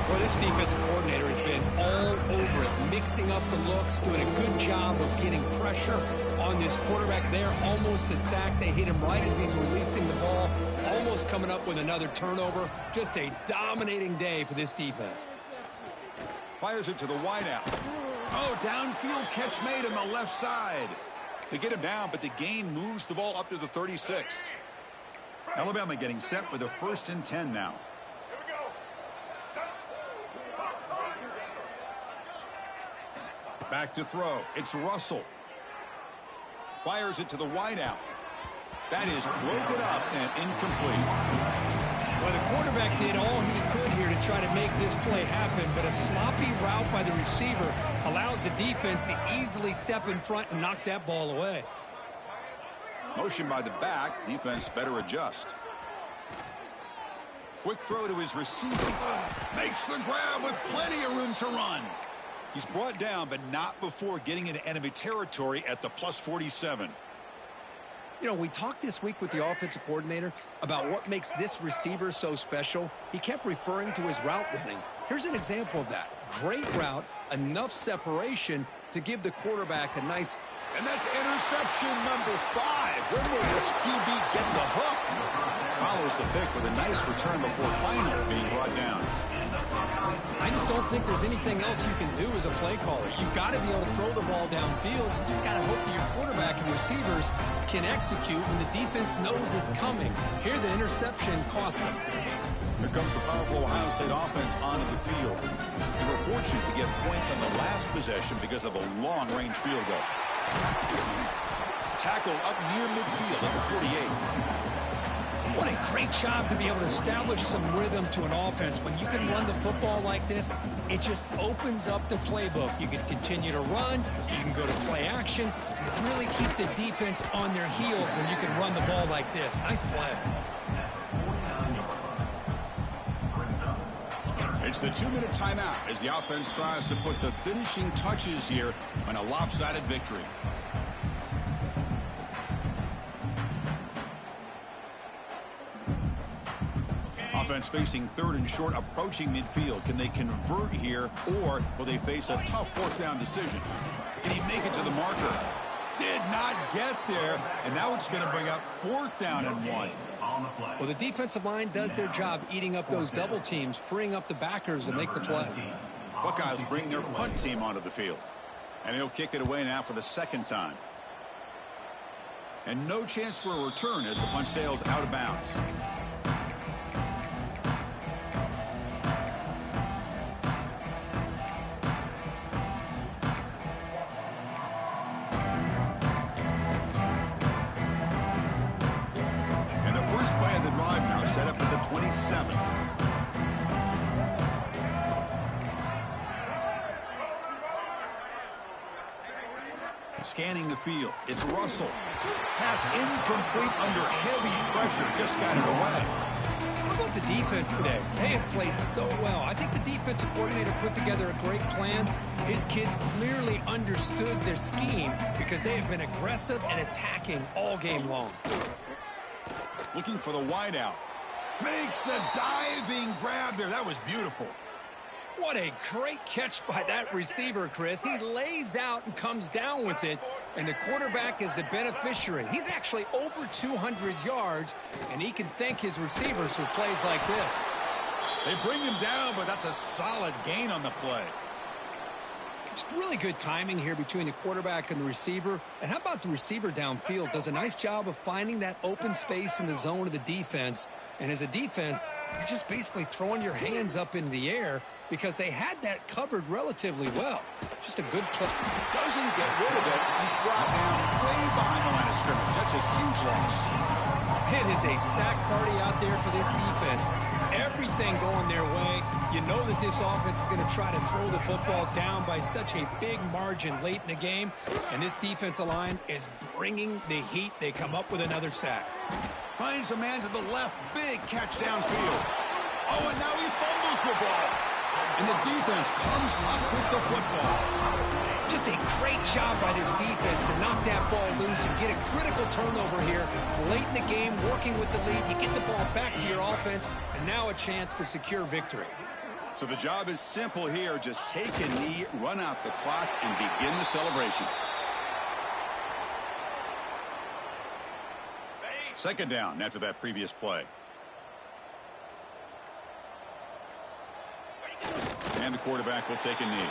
Well, this defensive coordinator has been all over it, mixing up the looks, doing a good job of getting pressure on this quarterback there. Almost a sack. They hit him right as he's releasing the ball, almost coming up with another turnover. Just a dominating day for this defense. Fires it to the wideout. Oh, downfield catch made on the left side. They get him down, but the gain moves the ball up to the 36. Alabama getting set with a 1st and 10 now. Back to throw. It's Russell. Fires it to the wideout. That is broken up and incomplete. Well, the quarterback did all he could here to try to make this play happen, but a sloppy route by the receiver allows the defense to easily step in front and knock that ball away. Motion by the back. Defense better adjust. Quick throw to his receiver. Makes the grab with plenty of room to run. He's brought down, but not before getting into enemy territory at the plus 47. You know, we talked this week with the offensive coordinator about what makes this receiver so special. He kept referring to his route running. Here's an example of that. Great route, enough separation to give the quarterback a nice... And that's interception number 5. When will this QB get the hook? Follows the pick with a nice return before finally being brought down. I just don't think there's anything else you can do as a play caller. You've got to be able to throw the ball downfield. You just got to hope that your quarterback and receivers can execute when the defense knows it's coming. Here, the interception cost them. Here comes the powerful Ohio State offense onto the field. They were fortunate to get points on the last possession because of a long-range field goal. Tackle up near midfield at the 48. What a great job to be able to establish some rhythm to an offense. When you can run the football like this, it just opens up the playbook. You can continue to run. You can go to play action. You really keep the defense on their heels when you can run the ball like this. Nice play. It's the 2-minute timeout as the offense tries to put the finishing touches here on a lopsided victory. Offense facing 3rd and short, approaching midfield. Can they convert here, or will they face a tough 4th down decision? Can he make it to the marker? Did not get there, and now it's going to bring up 4th down and 1. Well, the defensive line does their job eating up those double teams, freeing up the backers to make the play. Buckeyes bring their punt team onto the field. And he'll kick it away now for the 2nd time. And no chance for a return as the punt sails out of bounds. And the first play of the drive now set up at the 27. Scanning the field. It's Russell. Pass incomplete under heavy pressure. Just got it away. How about the defense today? They have played so well. I think the defensive coordinator put together a great plan. His kids clearly understood their scheme because they have been aggressive and attacking all game long. Looking for the wideout. Makes the diving grab there. That was beautiful. What a great catch by that receiver, Chris. He lays out and comes down with it, and the quarterback is the beneficiary. He's actually over 200 yards, and he can thank his receivers for plays like this. They bring him down, but that's a solid gain on the play. It's really good timing here between the quarterback and the receiver. And how about the receiver downfield? Does a nice job of finding that open space in the zone of the defense. And as a defense, you're just basically throwing your hands up in the air because they had that covered relatively well. Just a good play. Doesn't get rid of it. He's brought down way behind the line of scrimmage. That's a huge loss. It is a sack party out there for this defense. Everything going their way. You know that this offense is going to try to throw the football down by such a big margin late in the game. And this defensive line is bringing the heat. They come up with another sack. Finds a man to the left. Big catch downfield. Oh, and now he fumbles the ball. And the defense comes up with the football. Just a great job by this defense to knock that ball loose and get a critical turnover here late in the game, working with the lead. You get the ball back to your offense, and now a chance to secure victory. So the job is simple here. Just take a knee, run out the clock, and begin the celebration. 2nd down after that previous play. And the quarterback will take a knee.